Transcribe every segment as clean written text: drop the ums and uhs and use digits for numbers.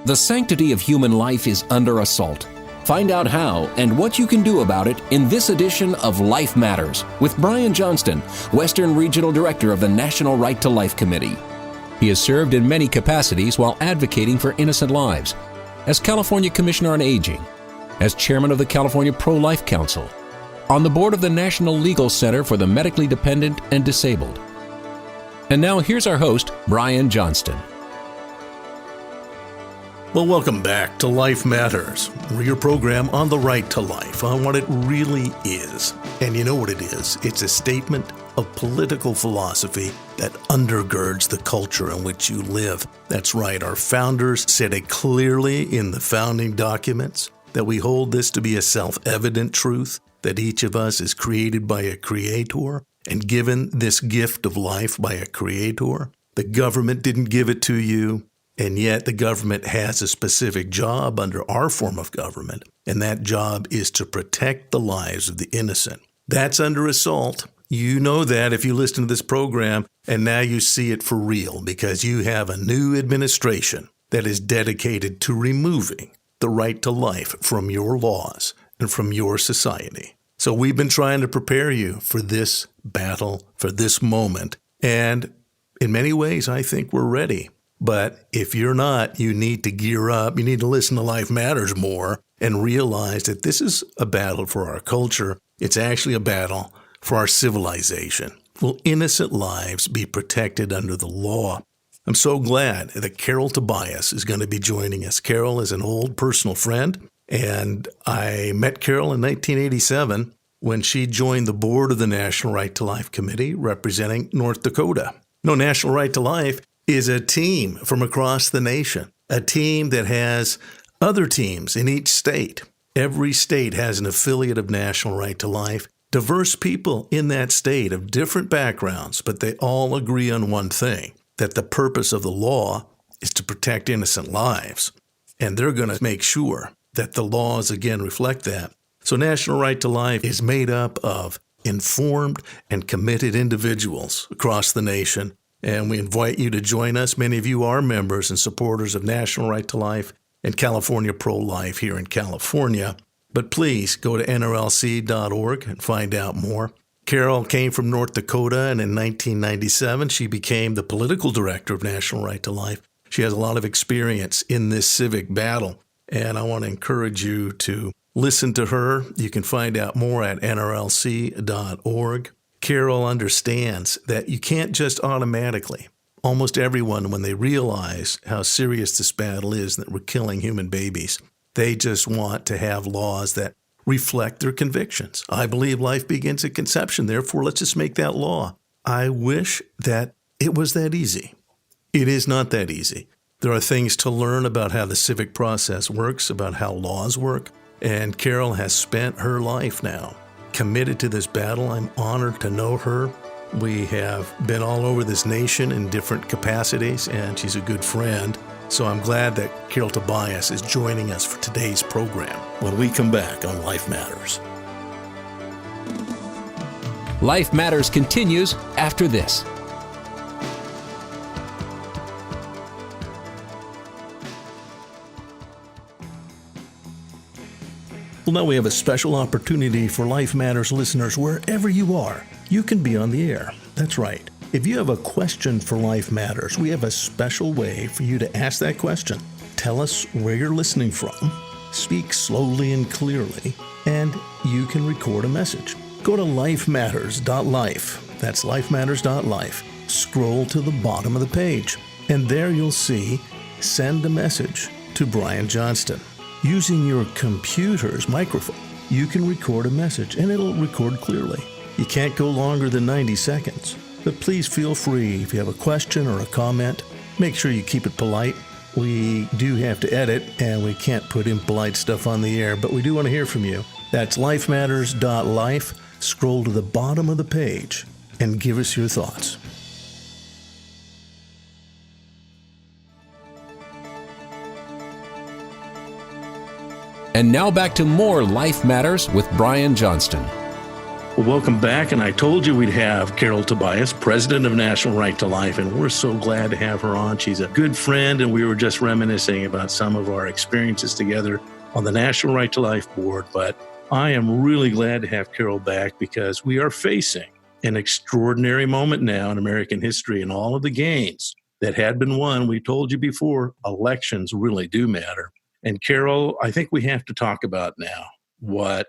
The sanctity of human life is under assault. Find out how and what you can do about it in this edition of Life Matters with Brian Johnston, Western Regional Director of the National Right to Life Committee. He has served in many capacities while advocating for innocent lives, as California Commissioner on Aging, as Chairman of the California Pro-Life Council, on the board of the National Legal Center for the Medically Dependent and Disabled. And now here's our host, Brian Johnston. Well, welcome back to Life Matters, your program on the right to life, on what it really is. And you know what it is? It's a statement of political philosophy that undergirds the culture in which you live. That's right, our founders said it clearly in the founding documents that we hold this to be a self-evident truth, that each of us is created by a creator and given this gift of life by a creator. The government didn't give it to you. And yet the government has a specific job under our form of government, and that job is to protect the lives of the innocent. That's under assault. You know that if you listen to this program, and now you see it for real because you have a new administration that is dedicated to removing the right to life from your laws and from your society. So we've been trying to prepare you for this battle, for this moment, and in many ways I think we're ready. But if you're not, you need to gear up. You need to listen to Life Matters more and realize that this is a battle for our culture. It's actually a battle for our civilization. Will innocent lives be protected under the law? I'm so glad that Carol Tobias is going to be joining us. Carol is an old personal friend, and I met Carol in 1987 when she joined the board of the National Right to Life Committee representing North Dakota. No, National Right to Life is a team from across the nation, a team that has other teams in each state. Every state has an affiliate of National Right to Life, diverse people in that state of different backgrounds, but they all agree on one thing, that the purpose of the law is to protect innocent lives. And they're going to make sure that the laws again reflect that. So National Right to Life is made up of informed and committed individuals across the nation. And we invite you to join us. Many of you are members and supporters of National Right to Life and California Pro-Life here in California. But please go to nrlc.org and find out more. Carol came from North Dakota, and in 1997, she became the political director of National Right to Life. She has a lot of experience in this civic battle, and I want to encourage you to listen to her. You can find out more at nrlc.org. Carol understands that you can't just automatically, almost everyone, when they realize how serious this battle is, that we're killing human babies, they just want to have laws that reflect their convictions. I believe life begins at conception, therefore let's just make that law. I wish that it was that easy. It is not that easy. There are things to learn about how the civic process works, about how laws work, and Carol has spent her life now committed to this battle. I'm honored to know her. We have been all over this nation in different capacities, and she's a good friend. So I'm glad that Carol Tobias is joining us for today's program when we come back on Life Matters. Life Matters continues after this. Well, now we have a special opportunity for Life Matters listeners wherever you are. You can be on the air. That's right. If you have a question for Life Matters, we have a special way for you to ask that question. Tell us where you're listening from, speak slowly and clearly, and you can record a message. Go to lifematters.life. That's lifematters.life. Scroll to the bottom of the page, and there you'll see Send a Message to Brian Johnston. Using your computer's microphone, you can record a message, and it'll record clearly. You can't go longer than 90 seconds, but please feel free. If you have a question or a comment, make sure you keep it polite. We do have to edit, and we can't put impolite stuff on the air, but we do want to hear from you. That's lifematters.life. Scroll to the bottom of the page and give us your thoughts. And now back to more Life Matters with Brian Johnston. Well, welcome back. And I told you we'd have Carol Tobias, president of National Right to Life, and we're so glad to have her on. She's a good friend, and we were just reminiscing about some of our experiences together on the National Right to Life board. But I am really glad to have Carol back because we are facing an extraordinary moment now in American history, and all of the gains that had been won. We told you before, elections really do matter. And Carol, I think we have to talk about now what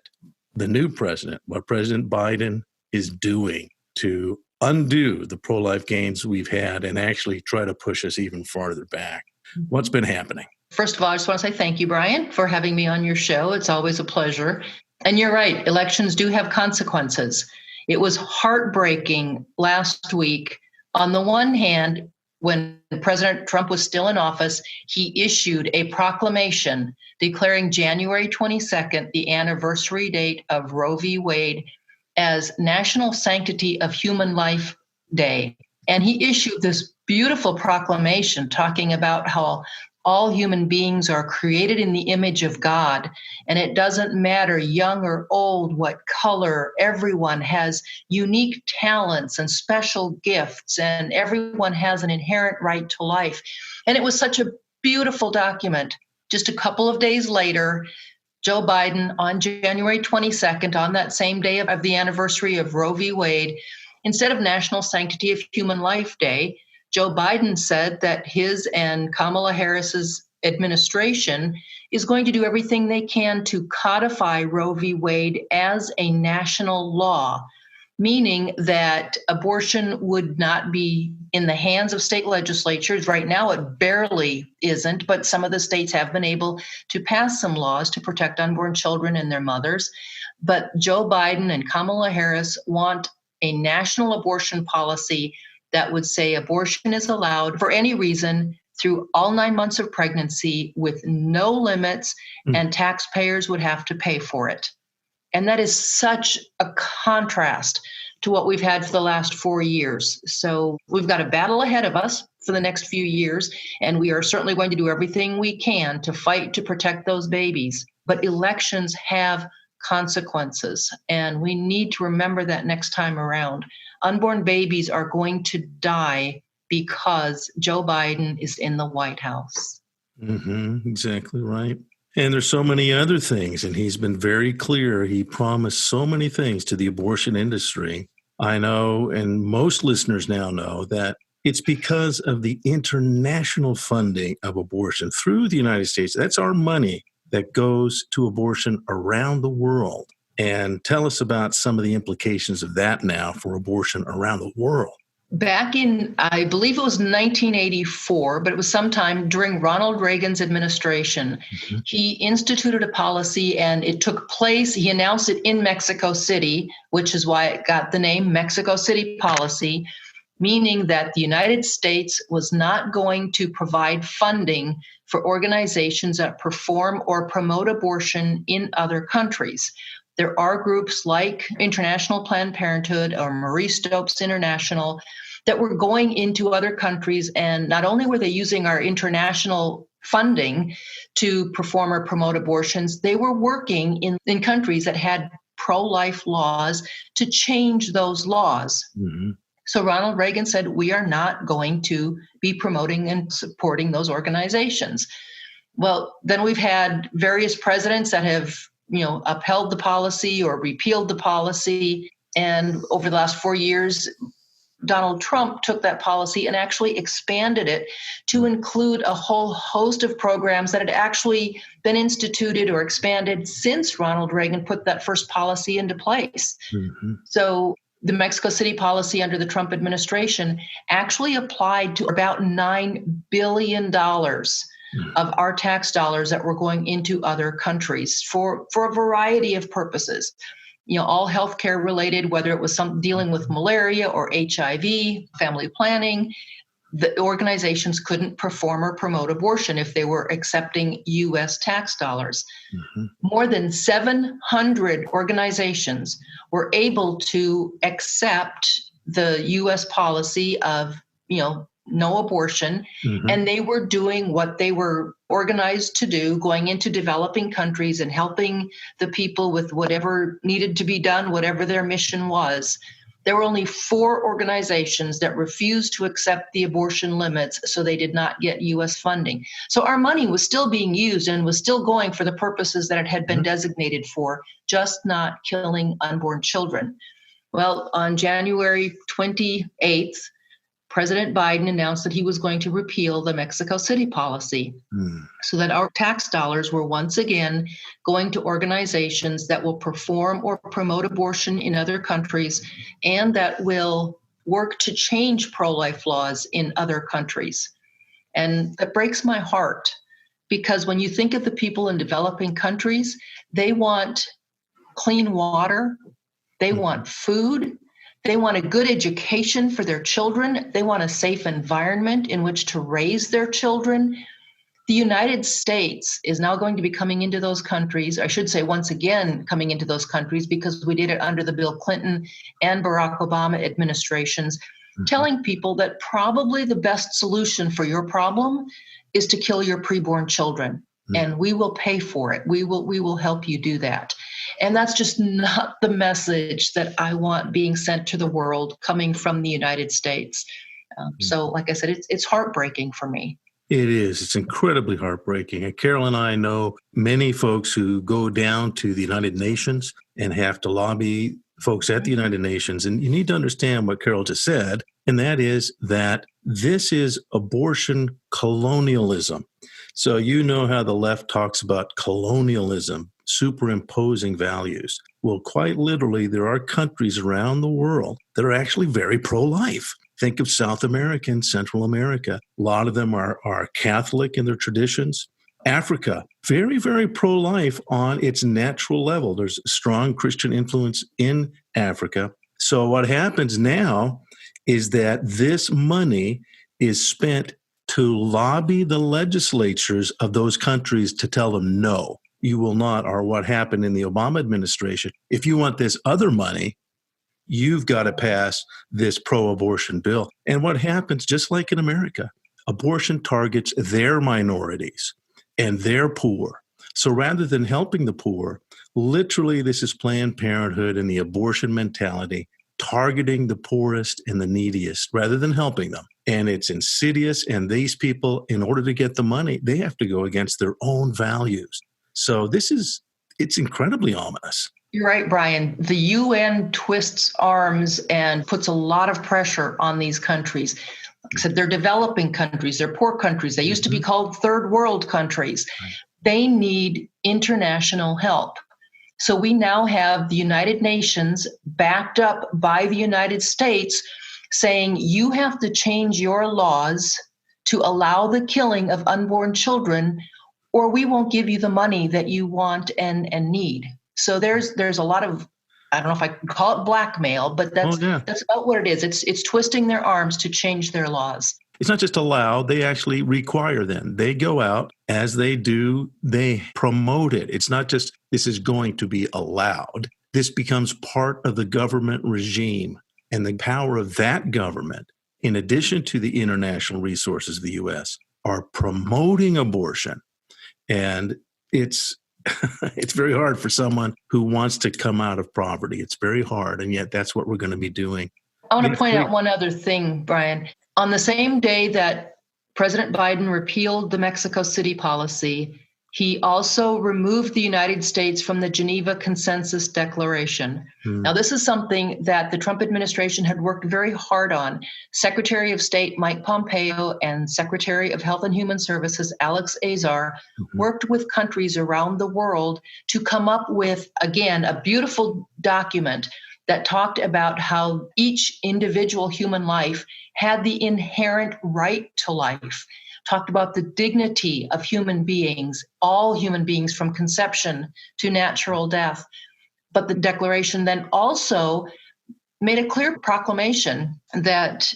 the new president, what President Biden is doing to undo the pro-life gains we've had and actually try to push us even farther back. What's been happening? First of all, I just want to say thank you, Brian, for having me on your show. It's always a pleasure. And you're right, elections do have consequences. It was heartbreaking last week. On the one hand, when President Trump was still in office, he issued a proclamation declaring January 22nd, the anniversary date of Roe v. Wade, as National Sanctity of Human Life Day. And he issued this beautiful proclamation talking about how all human beings are created in the image of God, and it doesn't matter, young or old, what color, everyone has unique talents and special gifts, and everyone has an inherent right to life. And it was such a beautiful document. Just a couple of days later, Joe Biden, on January 22nd, on that same day of the anniversary of Roe v. Wade, instead of National Sanctity of Human Life Day, Joe Biden said that his and Kamala Harris's administration is going to do everything they can to codify Roe v. Wade as a national law, meaning that abortion would not be in the hands of state legislatures. Right now, it barely isn't, but some of the states have been able to pass some laws to protect unborn children and their mothers. But Joe Biden and Kamala Harris want a national abortion policy that would say abortion is allowed for any reason through all 9 months of pregnancy with no limits, and taxpayers would have to pay for it. And that is such a contrast to what we've had for the last 4 years. So we've got a battle ahead of us for the next few years, and we are certainly going to do everything we can to fight to protect those babies. But elections have consequences, and we need to remember that next time around. Unborn babies are going to die because Joe Biden is in the White House. Exactly right. And there's so many other things, and he's been very clear. He promised so many things to the abortion industry. I know, and most listeners now know, that it's because of the international funding of abortion through the United States. That's our money that goes to abortion around the world. And tell us about some of the implications of that now for abortion around the world. Back in, I believe it was 1984, but it was sometime during Ronald Reagan's administration, he instituted a policy, and it took place. He announced it in Mexico City, which is why it got the name Mexico City Policy, meaning that the United States was not going to provide funding for organizations that perform or promote abortion in other countries. There are groups like International Planned Parenthood or Marie Stopes International that were going into other countries, and not only were they using our international funding to perform or promote abortions, they were working in countries that had pro-life laws to change those laws. So Ronald Reagan said, we are not going to be promoting and supporting those organizations. Well, then we've had various presidents that have upheld the policy or repealed the policy. And over the last 4 years, Donald Trump took that policy and actually expanded it to include a whole host of programs that had actually been instituted or expanded since Ronald Reagan put that first policy into place. So the Mexico City policy under the Trump administration actually applied to about $9 billion of our tax dollars that were going into other countries for a variety of purposes. All healthcare related, whether it was dealing with malaria or HIV, family planning. The organizations couldn't perform or promote abortion if they were accepting U.S. tax dollars. More than 700 organizations were able to accept the U.S. policy of, no abortion. And they were doing what they were organized to do, going into developing countries and helping the people with whatever needed to be done, whatever their mission was. There were only 4 organizations that refused to accept the abortion limits, so they did not get U.S. funding. So our money was still being used and was still going for the purposes that it had been designated for, just not killing unborn children. Well, on January 28th, President Biden announced that he was going to repeal the Mexico City policy so that our tax dollars were once again going to organizations that will perform or promote abortion in other countries and that will work to change pro-life laws in other countries. And that breaks my heart because when you think of the people in developing countries, they want clean water, they want food, they want a good education for their children. They want a safe environment in which to raise their children. The United States is now going to be coming into those countries, I should say once again coming into those countries because we did it under the Bill Clinton and Barack Obama administrations, telling people that probably the best solution for your problem is to kill your preborn children. And we will pay for it. We will help you do that. And that's just not the message that I want being sent to the world coming from the United States. So like I said, it's heartbreaking for me. It is. It's incredibly heartbreaking. And Carol and I know many folks who go down to the United Nations and have to lobby folks at the United Nations. And you need to understand what Carol just said, and that is that this is abortion colonialism. So you know how the left talks about colonialism, superimposing values. Well, quite literally, there are countries around the world that are actually very pro-life. Think of South America and Central America. A lot of them are Catholic in their traditions. Africa, very, very pro-life on its natural level. There's strong Christian influence in Africa. So what happens now is that this money is spent to lobby the legislatures of those countries to tell them, no, you will not, or what happened in the Obama administration. If you want this other money, you've got to pass this pro-abortion bill. And what happens, just like in America, abortion targets their minorities and their poor. So rather than helping the poor, literally this is Planned Parenthood and the abortion mentality, targeting the poorest and the neediest rather than helping them. And it's insidious. And these people, in order to get the money, they have to go against their own values. So it's incredibly ominous. You're right, Brian. The UN twists arms and puts a lot of pressure on these countries. Like I said, they're developing countries, they're poor countries. They used to be called third world countries. They need international help. So we now have the United Nations backed up by the United States saying you have to change your laws to allow the killing of unborn children, or we won't give you the money that you want and need. So there's a lot of, I don't know if I can call it blackmail, but that's about what it is. It's twisting their arms to change their laws. It's not just allow, they actually require them. They go out, as they do, they promote it. It's not just this is going to be allowed. This becomes part of the government regime. And the power of that government, in addition to the international resources of the U.S., are promoting abortion. And it's very hard for someone who wants to come out of poverty. It's very hard, and yet that's what we're going to be doing. I want to point out one other thing, Brian. On the same day that President Biden repealed the Mexico City policy, he also removed the United States from the Geneva Consensus Declaration. Now, this is something that the Trump administration had worked very hard on. Secretary of State Mike Pompeo and Secretary of Health and Human Services Alex Azar worked with countries around the world to come up with, again, a beautiful document that talked about how each individual human life had the inherent right to life, talked about the dignity of human beings, all human beings from conception to natural death. But the declaration then also made a clear proclamation that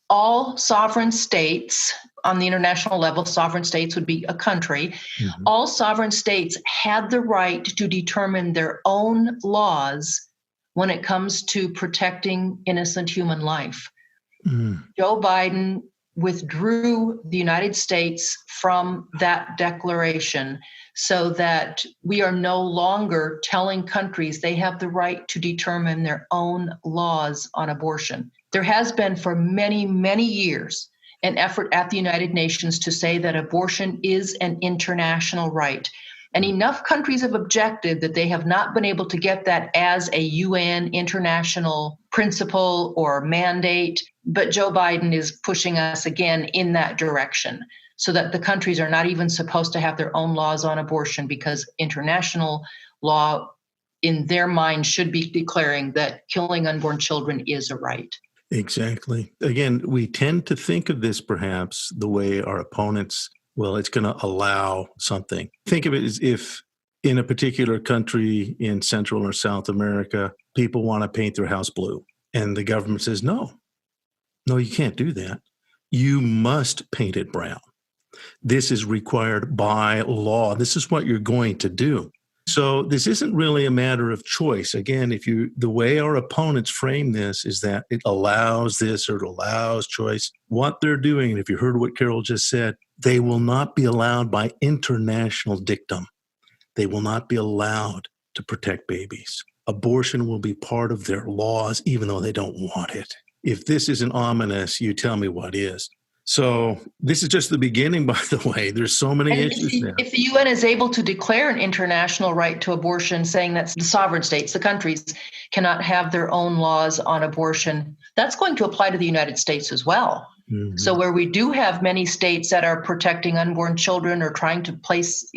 all sovereign states, on the international level, sovereign states would be a country, all sovereign states had the right to determine their own laws when it comes to protecting innocent human life. Joe Biden withdrew the United States from that declaration so that we are no longer telling countries they have the right to determine their own laws on abortion. There has been for many, many years an effort at the United Nations to say that abortion is an international right. And enough countries have objected that they have not been able to get that as a UN international principle or mandate. But Joe Biden is pushing us again in that direction so that the countries are not even supposed to have their own laws on abortion, because international law in their mind should be declaring that killing unborn children is a right. Exactly. Again, we tend to think of this perhaps the way our opponents, well, it's going to allow something. Think of it as if in a particular country in Central or South America, people want to paint their house blue. And the government says, no, you can't do that. You must paint it brown. This is required by law. This is what you're going to do. So this isn't really a matter of choice. Again, the way our opponents frame this is that it allows this or it allows choice. What they're doing, and if you heard what Carol just said, they will not be allowed by international dictum. They will not be allowed to protect babies. Abortion will be part of their laws, even though they don't want it. If this isn't ominous, you tell me what is. So this is just the beginning, by the way. There's so many issues now. If the UN is able to declare an international right to abortion, saying that the sovereign states, the countries, cannot have their own laws on abortion, that's going to apply to the United States as well. Mm-hmm. So where we do have many states that are protecting unborn children or trying to place,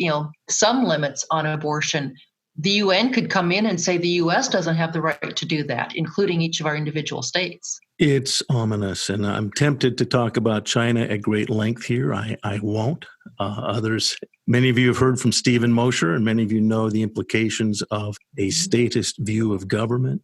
some limits on abortion, the UN could come in and say the U.S. doesn't have the right to do that, including each of our individual states. It's ominous, and I'm tempted to talk about China at great length here. I won't. Many of you have heard from Stephen Mosher, and many of you know the implications of a statist view of government.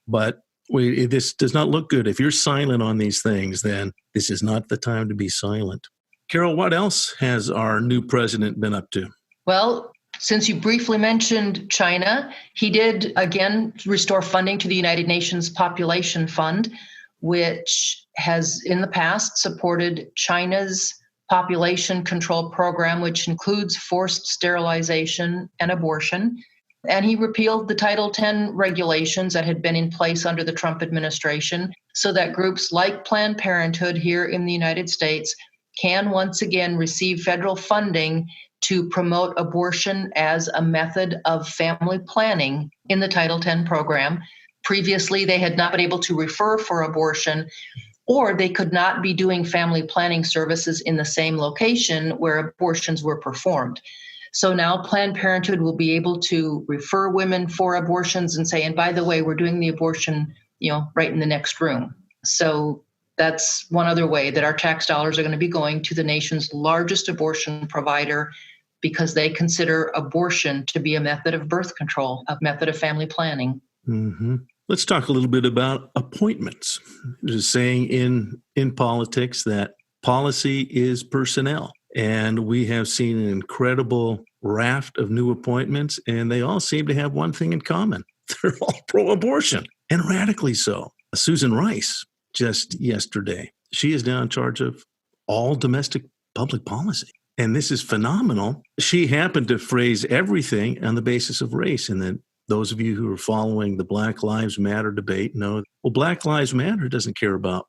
But this does not look good. If you're silent on these things, then this is not the time to be silent. Carol, what else has our new president been up to? Well, since you briefly mentioned China, he did again restore funding to the United Nations Population Fund, which has in the past supported China's population control program, which includes forced sterilization and abortion. And he repealed the Title X regulations that had been in place under the Trump administration so that groups like Planned Parenthood here in the United States can once again receive federal funding to promote abortion as a method of family planning in the Title X program. Previously, they had not been able to refer for abortion, or they could not be doing family planning services in the same location where abortions were performed. So now Planned Parenthood will be able to refer women for abortions and say, and by the way, we're doing the abortion, right in the next room. So that's one other way that our tax dollars are going to be going to the nation's largest abortion provider, because they consider abortion to be a method of birth control, a method of family planning. Mm-hmm. Let's talk a little bit about appointments. There's a saying in politics that policy is personnel. And we have seen an incredible raft of new appointments, and they all seem to have one thing in common. They're all pro-abortion, and radically so. Susan Rice, just yesterday, she is now in charge of all domestic public policy. And this is phenomenal. She happened to phrase everything on the basis of race. And then those of you who are following the Black Lives Matter debate know, well, Black Lives Matter doesn't care about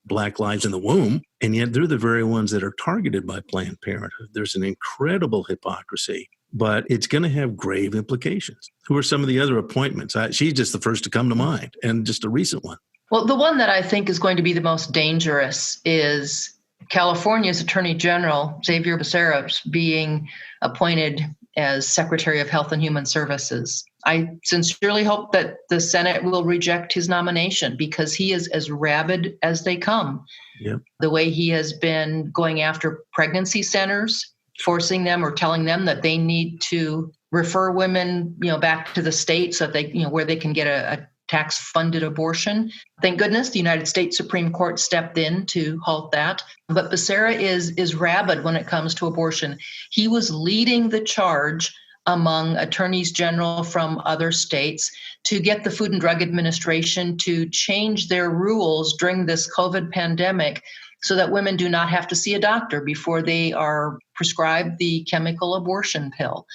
Black lives in the womb. And yet they're the very ones that are targeted by Planned Parenthood. There's an incredible hypocrisy, but it's going to have grave implications. Who are some of the other appointments? She's just the first to come to mind, and just a recent one. Well, the one that I think is going to be the most dangerous is California's Attorney General, Xavier Becerra, being appointed as Secretary of Health and Human Services. I sincerely hope that the Senate will reject his nomination, because he is as rabid as they come. Yep. The way he has been going after pregnancy centers, forcing them or telling them that they need to refer women, back to the state so that they, where they can get a tax-funded abortion. Thank goodness the United States Supreme Court stepped in to halt that. But Becerra is rabid when it comes to abortion. He was leading the charge among attorneys general from other states to get the Food and Drug Administration to change their rules during this COVID pandemic so that women do not have to see a doctor before they are prescribed the chemical abortion pill.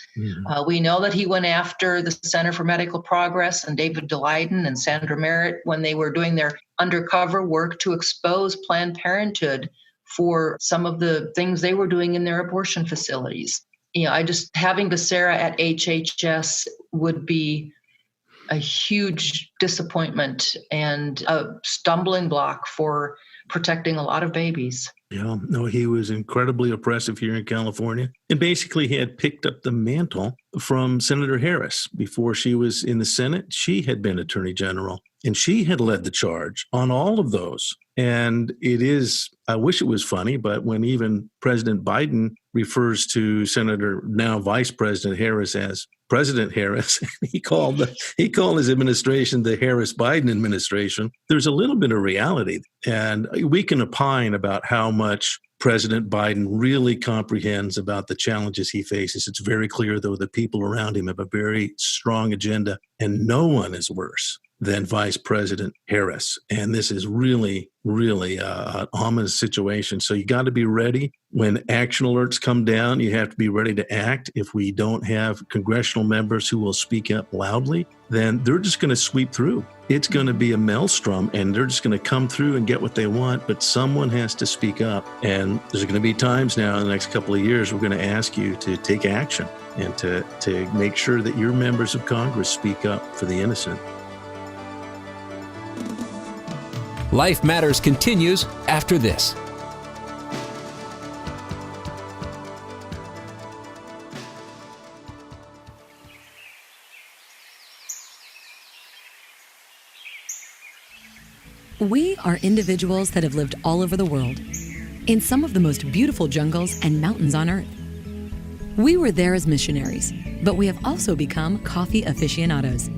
We know that he went after the Center for Medical Progress and David Daleiden and Sandra Merritt when they were doing their undercover work to expose Planned Parenthood for some of the things they were doing in their abortion facilities. Having Becerra at HHS would be a huge disappointment and a stumbling block for protecting a lot of babies. Yeah, no, he was incredibly oppressive here in California. And basically, he had picked up the mantle from Senator Harris. Before she was in the Senate, she had been Attorney General, and she had led the charge on all of those. And I wish it was funny, but when even President Biden refers to Senator, now Vice President Harris as President Harris, he called his administration the Harris-Biden administration. There's a little bit of reality. And we can opine about how much President Biden really comprehends about the challenges he faces. It's very clear, though, that people around him have a very strong agenda, and no one is worse than Vice President Harris. And this is really, really an ominous situation. So you got to be ready. When action alerts come down, you have to be ready to act. If we don't have congressional members who will speak up loudly, then they're just going to sweep through. It's going to be a maelstrom, and they're just going to come through and get what they want, but someone has to speak up. And there's going to be times now in the next couple of years, we're going to ask you to take action and to make sure that your members of Congress speak up for the innocent. Life Matters continues after this. We are individuals that have lived all over the world, in some of the most beautiful jungles and mountains on Earth. We were there as missionaries, but we have also become coffee aficionados.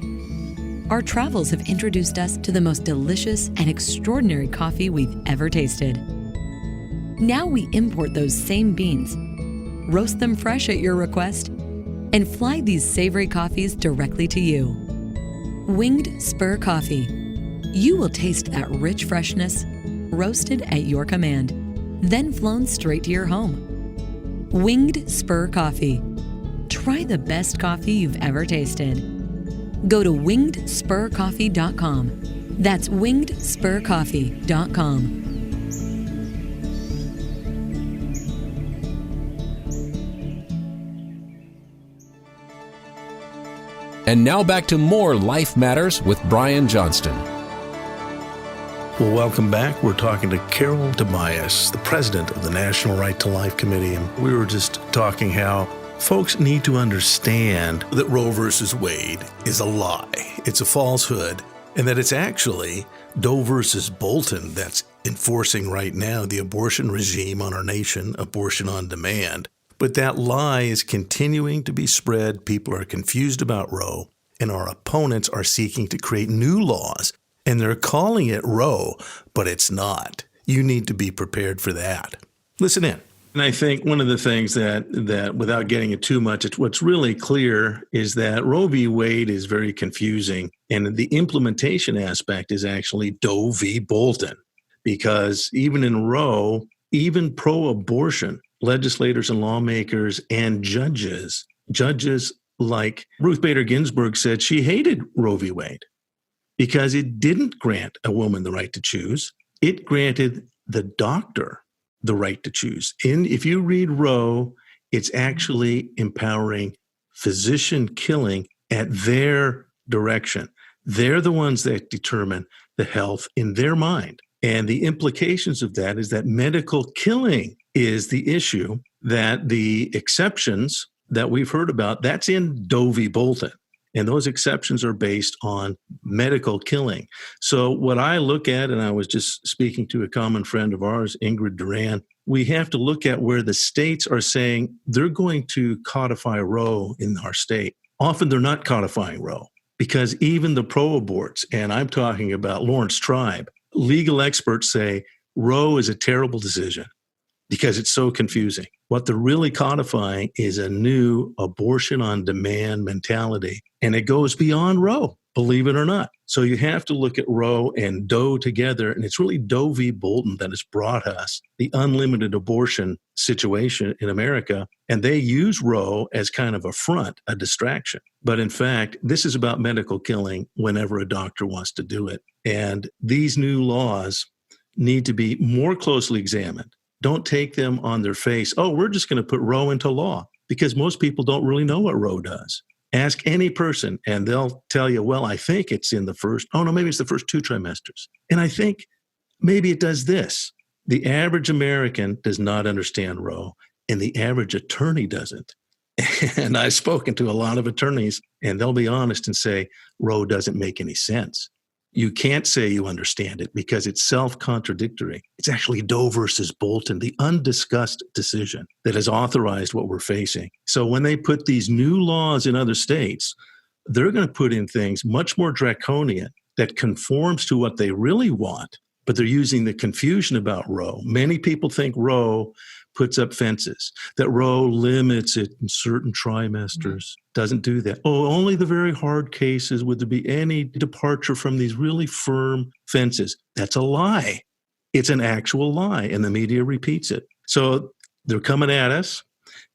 Our travels have introduced us to the most delicious and extraordinary coffee we've ever tasted. Now we import those same beans, roast them fresh at your request, and fly these savory coffees directly to you. Winged Spur Coffee. You will taste that rich freshness, roasted at your command, then flown straight to your home. Winged Spur Coffee. Try the best coffee you've ever tasted. Go to wingedspurcoffee.com. That's wingedspurcoffee.com. And now back to more Life Matters with Brian Johnston. Well, welcome back. We're talking to Carol Tobias, the president of the National Right to Life Committee. And we were just talking how folks need to understand that Roe versus Wade is a lie. It's a falsehood, and that it's actually Doe versus Bolton that's enforcing right now the abortion regime on our nation, abortion on demand. But that lie is continuing to be spread. People are confused about Roe, and our opponents are seeking to create new laws, and they're calling it Roe, but it's not. You need to be prepared for that. Listen in. And I think one of the things that without getting into too much, what's really clear is that Roe v. Wade is very confusing. And the implementation aspect is actually Doe v. Bolton, because even in Roe, even pro-abortion legislators and lawmakers and judges like Ruth Bader Ginsburg said she hated Roe v. Wade because it didn't grant a woman the right to choose. It granted the doctor the right to choose. And if you read Roe, it's actually empowering physician killing at their direction. They're the ones that determine the health in their mind. And the implications of that is that medical killing is the issue, that the exceptions that we've heard about, that's in Doe v. Bolton. And those exceptions are based on medical killing. So what I look at, and I was just speaking to a common friend of ours, Ingrid Duran, we have to look at where the states are saying they're going to codify Roe in our state. Often they're not codifying Roe because even the pro-aborts, and I'm talking about Lawrence Tribe, legal experts say Roe is a terrible decision because it's so confusing. What they're really codifying is a new abortion on demand mentality, and it goes beyond Roe. believe it or not. So you have to look at Roe and Doe together, and it's really Doe v. Bolton that has brought us the unlimited abortion situation in America, and they use Roe as kind of a front, a distraction. But in fact, this is about medical killing whenever a doctor wants to do it. And these new laws need to be more closely examined. Don't take them on their face. Oh, we're just going to put Roe into law, because most people don't really know what Roe does. Ask any person and they'll tell you, well, I think it's in the first, maybe it's the first 2 trimesters. And I think maybe it does this. The average American does not understand Roe, and the average attorney doesn't. And I've spoken to a lot of attorneys, and they'll be honest and say, Roe doesn't make any sense. You can't say you understand it because it's self-contradictory. It's actually Doe versus Bolton, the undiscussed decision that has authorized what we're facing. So when they put these new laws in other states, they're going to put in things much more draconian that conforms to what they really want, but they're using the confusion about Roe. Many people think Roe puts up fences, that Roe limits it in certain trimesters. Doesn't do that. Only the very hard cases would there be any departure from these really firm fences. That's a lie. It's an actual lie, and the media repeats it. So they're coming at us,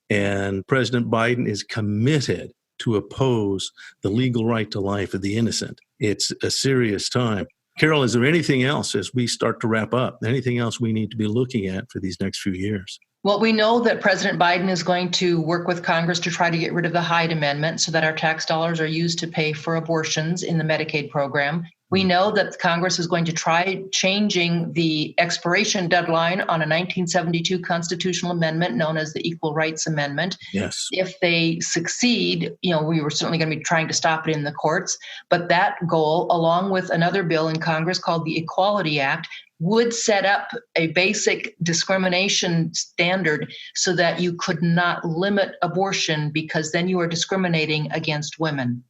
and President Biden is committed to oppose the legal right to life of the innocent. It's a serious time. Carol, is there anything else as we start to wrap up? Anything else we need to be looking at for these next few years? Well, we know that President Biden is going to work with Congress to try to get rid of the Hyde Amendment so that our tax dollars are used to pay for abortions in the Medicaid program. We know that Congress is going to try changing the expiration deadline on a 1972 constitutional amendment known as the Equal Rights Amendment. Yes. If they succeed, we were certainly going to be trying to stop it in the courts. But that goal, along with another bill in Congress called the Equality Act, would set up a basic discrimination standard so that you could not limit abortion because then you are discriminating against women.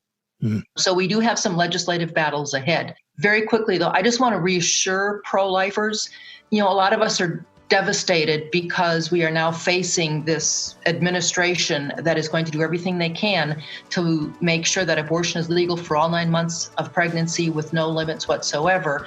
So we do have some legislative battles ahead. Very quickly, though, I just want to reassure pro-lifers, a lot of us are devastated because we are now facing this administration that is going to do everything they can to make sure that abortion is legal for all 9 months of pregnancy with no limits whatsoever.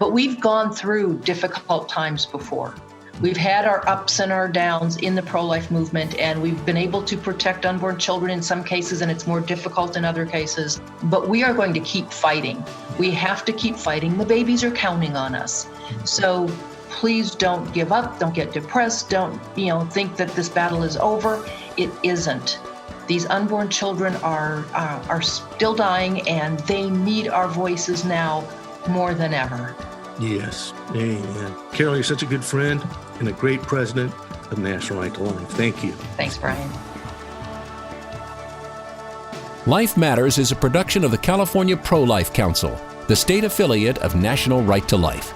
But we've gone through difficult times before. We've had our ups and our downs in the pro-life movement, and we've been able to protect unborn children in some cases, and it's more difficult in other cases. But we are going to keep fighting. We have to keep fighting. The babies are counting on us. So please don't give up. Don't get depressed. Don't, think that this battle is over. It isn't. These unborn children are still dying, and they need our voices now more than ever. Yes. Amen. Carol, you're such a good friend and a great president of National Right to Life. Thank you. Thanks, Brian. Life Matters is a production of the California Pro-Life Council, the state affiliate of National Right to Life.